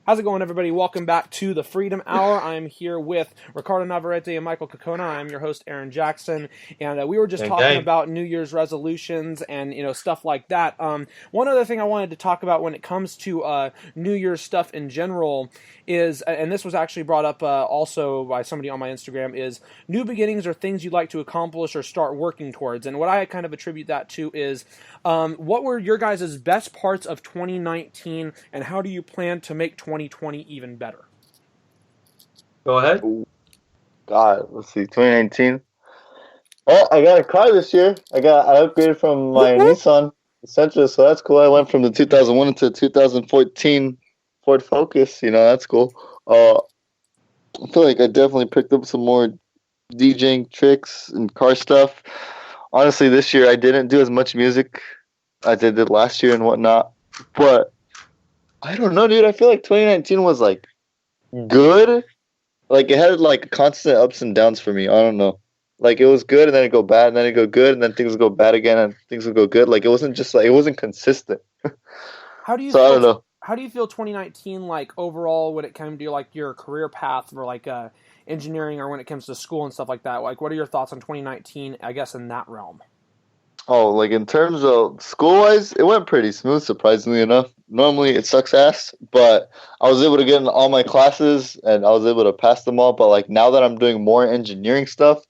How's it going, everybody? Welcome back to the Freedom Hour. I'm here with Ricardo Navarrete and Michael Cocona. I'm your host, Aaron Jackson, and we were just talking about New Year's resolutions and stuff like that. One other thing I wanted to talk about when it comes to New Year's stuff in general is, and this was actually brought up also by somebody on my Instagram, is new beginnings are things you'd like to accomplish or start working towards. And what I kind of attribute that to is, what were your guys' best parts of 2019, and how do you plan to make 2020 even better? Go ahead. God, let's see, 2019. Oh, I got a car this year. I upgraded from my Nissan Sentra, so that's cool. I went from the 2001 to 2014 Ford Focus. That's cool. I feel like I definitely picked up some more DJing tricks and car stuff. Honestly, this year I didn't do as much music as I did last year and whatnot. But I don't know, dude. I feel like 2019 was like good. Like it had like constant ups and downs for me. I don't know. Like it was good and then it'd go bad and then it'd go good and then things would go bad again and things would go good. Like it wasn't just like it wasn't consistent. How do you? So I don't know. How do you feel 2019 like overall when it comes to like your career path for like engineering or when it comes to school and stuff like that? Like what are your thoughts on 2019? I guess in that realm. Oh, like in terms of school-wise, it went pretty smooth, surprisingly enough. Normally it sucks ass, but I was able to get in all my classes and I was able to pass them all. But like now that I'm doing more engineering stuff,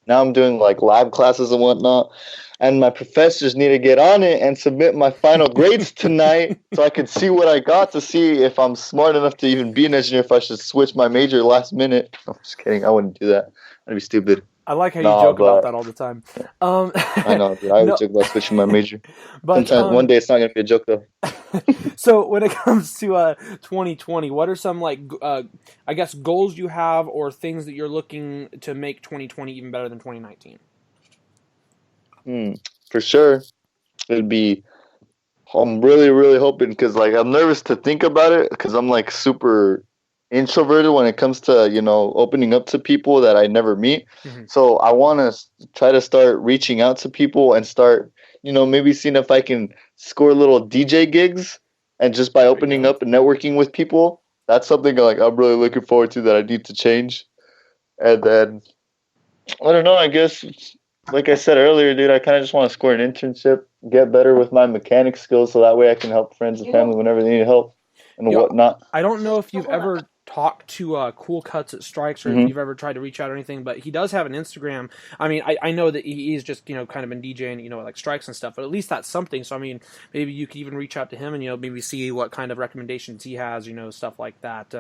now I'm doing like lab classes and whatnot, and my professors need to get on it and submit my final grades tonight so I can see what I got to see if I'm smart enough to even be an engineer, if I should switch my major last minute. I'm just kidding. I wouldn't do that. That'd be stupid. I like how you joke about that all the time. I know, dude. I always joke about switching my major. But sometimes one day it's not going to be a joke, though. So when it comes to 2020, what are some like I guess goals you have or things that you're looking to make 2020 even better than 2019? For sure, it'd be. I'm really, really hoping because like I'm nervous to think about it because I'm like super introverted when it comes to opening up to people that I never meet. Mm-hmm. So I want to try to start reaching out to people and start maybe seeing if I can score little DJ gigs, and just by opening up and networking with people, that's something like I'm really looking forward to that I need to change. And then I don't know, I guess like I said earlier, dude, I kind of just want to score an internship, get better with my mechanic skills so that way I can help friends and family whenever they need help and whatnot. I don't know if you've ever talked to Cool Cuts at Strikes or if you've ever tried to reach out or anything, but he does have an Instagram. I mean, I know that he's just kind of been DJing like Strikes and stuff, but at least that's something. So I mean, maybe you could even reach out to him and maybe see what kind of recommendations he has, stuff like that.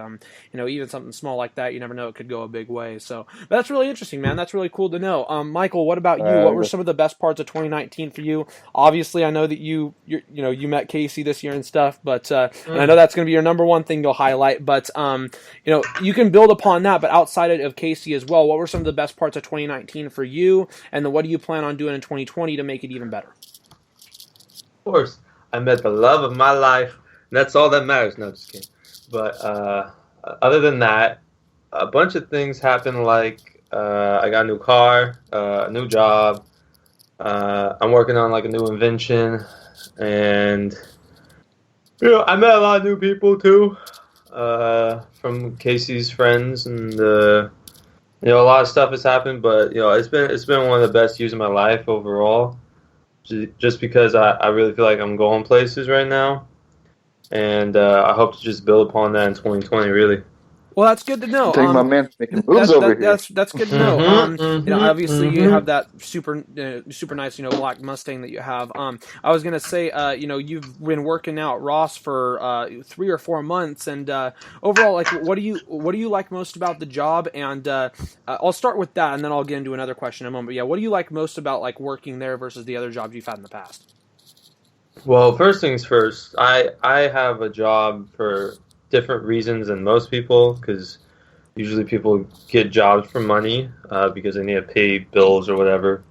Even something small like that, you never know, it could go a big way. So but that's really interesting, man. That's really cool to know. Michael, what about you? What were some of the best parts of 2019 for you? Obviously I know that you met Casey this year and stuff, but and I know that's going to be your number one thing you'll highlight, but you can build upon that, but outside of Casey as well, what were some of the best parts of 2019 for you, and then what do you plan on doing in 2020 to make it even better? Of course, I met the love of my life, and that's all that matters. No, just kidding. But other than that, a bunch of things happened, like I got a new car, a new job, I'm working on like a new invention, and I met a lot of new people too. From Casey's friends, and a lot of stuff has happened, but it's been one of the best years of my life overall, just because I really feel like I'm going places right now, and I hope to just build upon that in 2020. Really. Well, that's good to know. My man making moves over here. That's good to know. Obviously you have that super nice, black Mustang that you have. I was gonna say, you've been working out Ross for 3 or 4 months, and overall, like, what do you like most about the job? And I'll start with that, and then I'll get into another question in a moment. But yeah, what do you like most about like working there versus the other jobs you've had in the past? Well, first things first, I have a job for different reasons than most people, because usually people get jobs for money because they need to pay bills or whatever.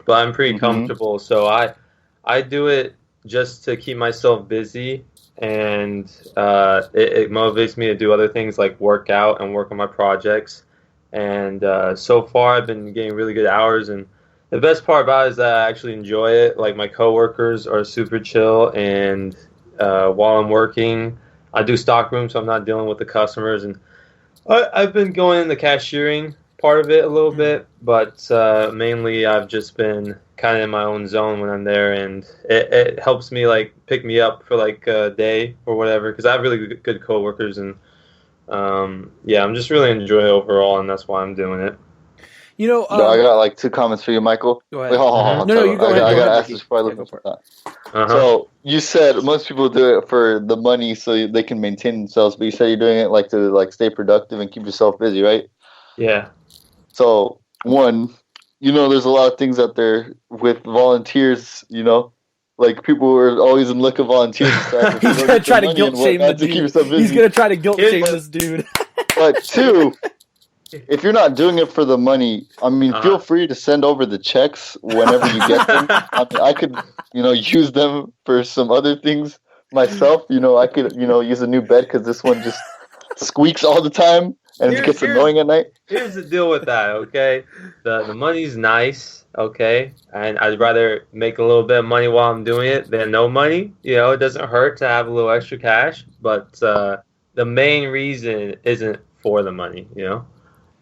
But I'm pretty comfortable, so I do it just to keep myself busy, and it motivates me to do other things like work out and work on my projects. And so far I've been getting really good hours, and the best part about it is that I actually enjoy it. Like, my coworkers are super chill, and while I'm working, I do stock room, so I'm not dealing with the customers. And I've been going in the cashiering part of it a little bit, but mainly I've just been kind of in my own zone when I'm there, and it helps me like pick me up for like a day or whatever, because I have really good coworkers, and yeah, I'm just really enjoying it overall, and that's why I'm doing it. You know, I got like 2 comments for you, Michael. Go ahead. Wait, hold on. No, you go ahead. I Go gotta ahead, ask this before I look go up for it. that. So you said most people do it for the money so they can maintain themselves, but you said you're doing it like to like stay productive and keep yourself busy, right? Yeah. So one, there's a lot of things out there with volunteers, like people are always in look of volunteers. He's gonna try to guilt shame the dude. He's gonna try to guilt shame this dude. But 2, if you're not doing it for the money, I mean, feel free to send over the checks whenever you get them. I could, use them for some other things myself. I could, use a new bed because this one just squeaks all the time and it gets annoying at night. Here's the deal with that, okay? The money's nice, okay? And I'd rather make a little bit of money while I'm doing it than no money. It doesn't hurt to have a little extra cash, but the main reason isn't for the money,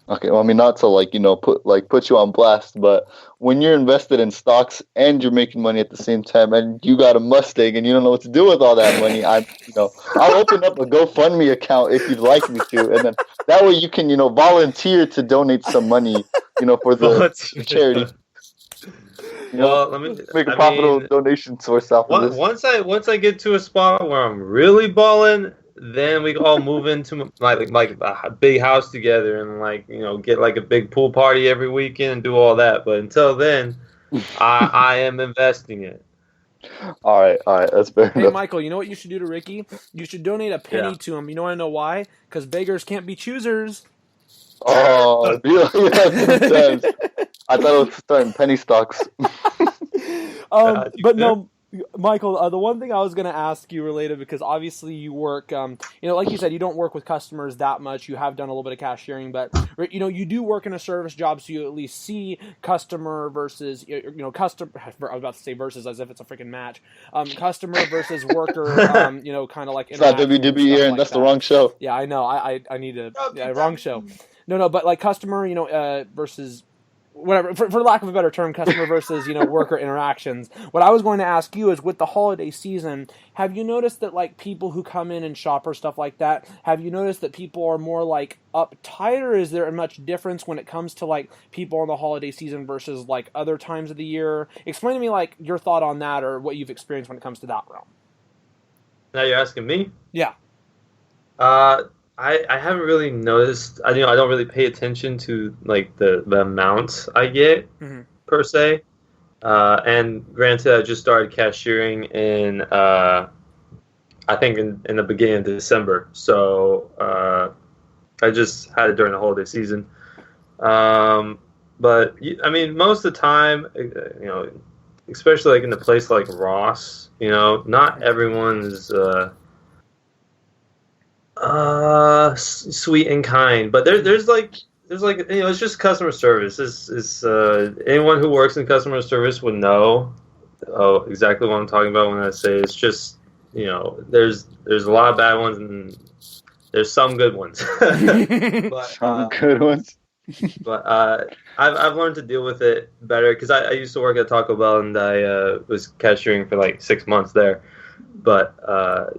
Okay, well, I mean, not to put you on blast, but when you're invested in stocks and you're making money at the same time, and you got a Mustang and you don't know what to do with all that money, I'll open up a GoFundMe account if you'd like me to, and then that way you can, volunteer to donate some money, for the charity. Well, let me make a profitable donation source off of this. Once I get to a spot where I'm really balling, then we all move into like a big house together and get like a big pool party every weekend and do all that. But until then, I am investing it. All right, that's fair enough. Hey, Michael, you know what you should do to Ricky? You should donate a penny to him. You know I know why? Because beggars can't be choosers. Oh, yeah, I thought it was starting penny stocks. But no, Michael, the one thing I was going to ask you related, because obviously you work, like you said, you don't work with customers that much. You have done a little bit of cashiering, but, you do work in a service job, so you at least see customer versus, customer, I was about to say versus as if it's a freaking match, customer versus worker, kind of like. It's not WWE, and that's the wrong show. Yeah, I know. I need to, wrong show. No, but like customer, versus whatever, for lack of a better term, customer versus, worker interactions. What I was going to ask you is, with the holiday season, have you noticed that, like, people who come in and shop or stuff like that, have you noticed that people are more, like, uptight, or is there a much difference when it comes to, like, people in the holiday season versus, like, other times of the year? Explain to me, like, your thought on that, or what you've experienced when it comes to that realm. Now you're asking me? Yeah. I haven't really noticed. I don't really pay attention to like the amounts I get per se. And granted, I just started cashiering in I think in the beginning of December. So I just had it during the holiday season. But I mean, most of the time, especially like in a place like Ross, not everyone's sweet and kind, but there's it's just customer service. Is anyone who works in customer service would know exactly what I'm talking about when I say it's just there's a lot of bad ones and there's some good ones. But, some good ones. But I've learned to deal with it better because I used to work at Taco Bell and I was cashiering for like 6 months there. But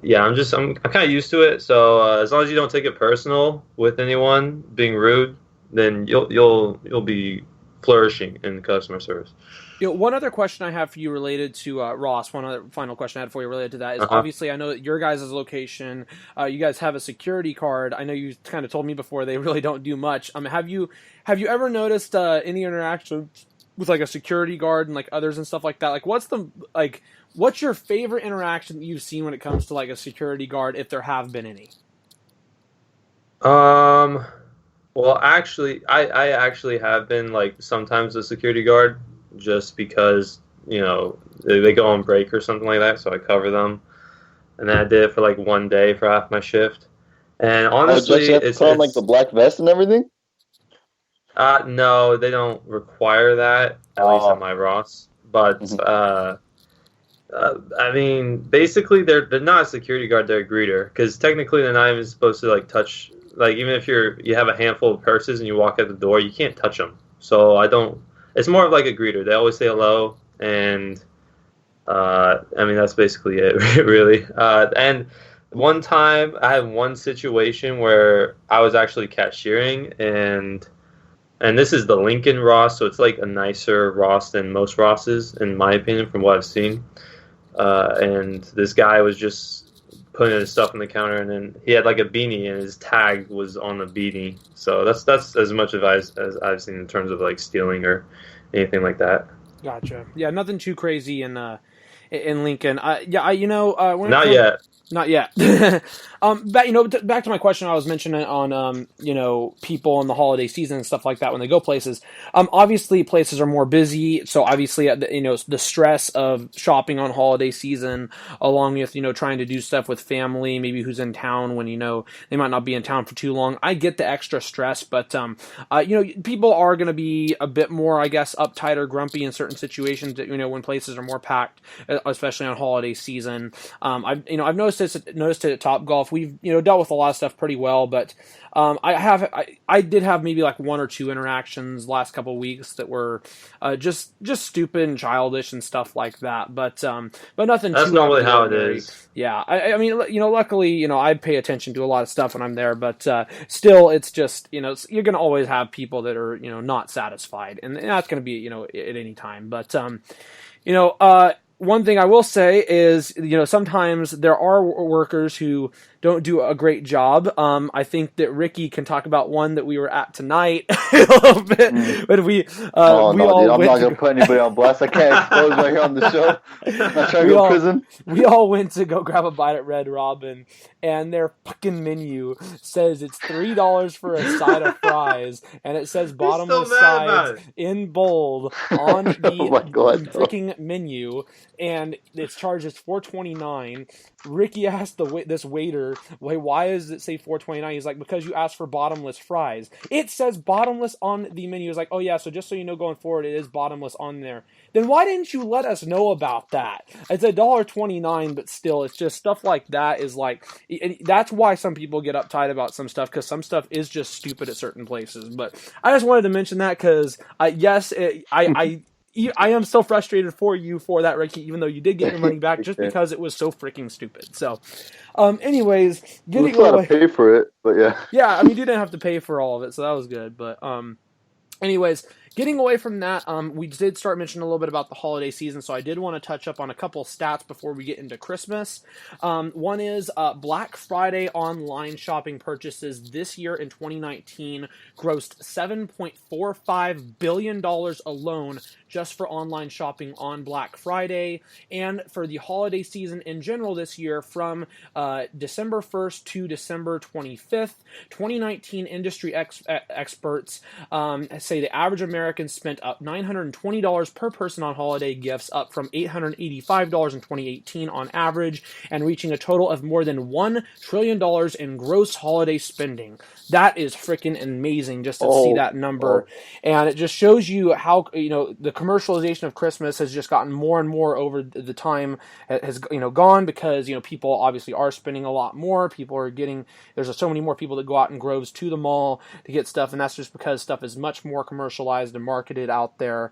yeah, I'm kind of used to it. So as long as you don't take it personal with anyone being rude, then you'll be flourishing in customer service. One other question I have for you related to Ross. One other final question I had for you related to that is obviously I know that your guys' location, you guys have a security card. I know you kind of told me before they really don't do much. Have you ever noticed any interaction with like a security guard and like others and stuff like that? Like what's your favorite interaction that you've seen when it comes to like a security guard, if there have been any? Well, actually, I actually have been like sometimes a security guard just because they go on break or something like that, so I cover them, and then I did it for like 1 day for half my shift. And honestly, it's on like the black vest and everything. No, they don't require that, at least at my Ross. But I mean, basically, they're not a security guard; they're a greeter. Because technically, they're not even supposed to like touch. Like, even if you have a handful of purses and you walk out the door, you can't touch them. So I don't. It's more of like a greeter. They always say hello, and I mean that's basically it, really. And one time, I had one situation where I was actually cashiering, and this is the Lincoln Ross, so it's like a nicer Ross than most Rosses, in my opinion, from what I've seen. And this guy was just putting his stuff on the counter, and then he had like a beanie, and his tag was on the beanie. So that's as much advice as I've seen in terms of like stealing or anything like that. Gotcha. Yeah, nothing too crazy in Lincoln. When it Not comes, yet. not yet. Back to my question I was mentioning on, people in the holiday season and stuff like that when they go places. Obviously places are more busy, so obviously, the stress of shopping on holiday season, along with, trying to do stuff with family, maybe who's in town when, they might not be in town for too long. I get the extra stress, but, people are going to be a bit more, I guess, uptight or grumpy in certain situations, when places are more packed, especially on holiday season. I've noticed it at Topgolf. We've dealt with a lot of stuff pretty well, but I did have maybe like one or two interactions last couple of weeks that were just stupid and childish and stuff like that. But nothing. That's too normally how it ordinary. is. Yeah, I mean, luckily, I pay attention to a lot of stuff when I'm there, but still, it's just you're gonna always have people that are not satisfied, and that's gonna be at any time. But one thing I will say is, sometimes there are workers who don't do a great job. I think that Ricky can talk about one that we were at tonight a little bit, but we Dude, all I'm went not gonna put anybody on blast. I can't expose right here on the show. I'm not trying to go to prison. We all went to go grab a bite at Red Robin, and their fucking menu says it's $3 for a side of fries, and it says bottomless sides in bold on the Oh my God, freaking menu, and its charges $4.29. Ricky asked this waiter, why does it say $4.29? He's like, because you asked for bottomless fries. It says bottomless on the menu. He's like, oh yeah, so just so you know going forward, it is bottomless on there. Then why didn't you let us know about that? It's $1.29, but still, it's just stuff like that is like, that's why some people get uptight about some stuff, because some stuff is just stupid at certain places. But I just wanted to mention that because, I am so frustrated for you for that, Ricky, even though you did get your money back, just because it was so freaking stupid. So, anyways, getting away. To pay for it, but yeah. Yeah, I mean, you didn't have to pay for all of it, so that was good. But, anyways, getting away from that, we did start mentioning a little bit about the holiday season, so I did want to touch up on a couple stats before we get into Christmas. One is Black Friday online shopping purchases this year in 2019 grossed $7.45 billion alone just for online shopping on Black Friday. And for the holiday season in general this year, from December 1st to December 25th, 2019 industry experts say the average American spent up $920 per person on holiday gifts, up from $885 in 2018 on average, and reaching a total of more than $1 trillion in gross holiday spending. That is freaking amazing just to see that number. And it just shows you how, the commercialization of Christmas has just gotten more and more over the time has, gone, because, people obviously are spending a lot more. People are there's so many more people that go out in groves to the mall to get stuff, and that's just because stuff is much more commercialized and marketed out there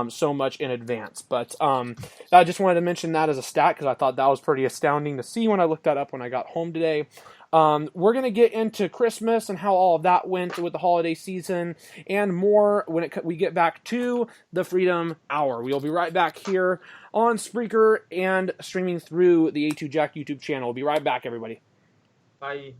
so much in advance. But I just wanted to mention that as a stat because I thought that was pretty astounding to see when I looked that up when I got home today. We're going to get into Christmas and how all of that went with the holiday season and more when we get back to the Freedom Hour. We'll be right back here on Spreaker and streaming through the A2 Jack YouTube channel. We'll be right back, everybody. Bye.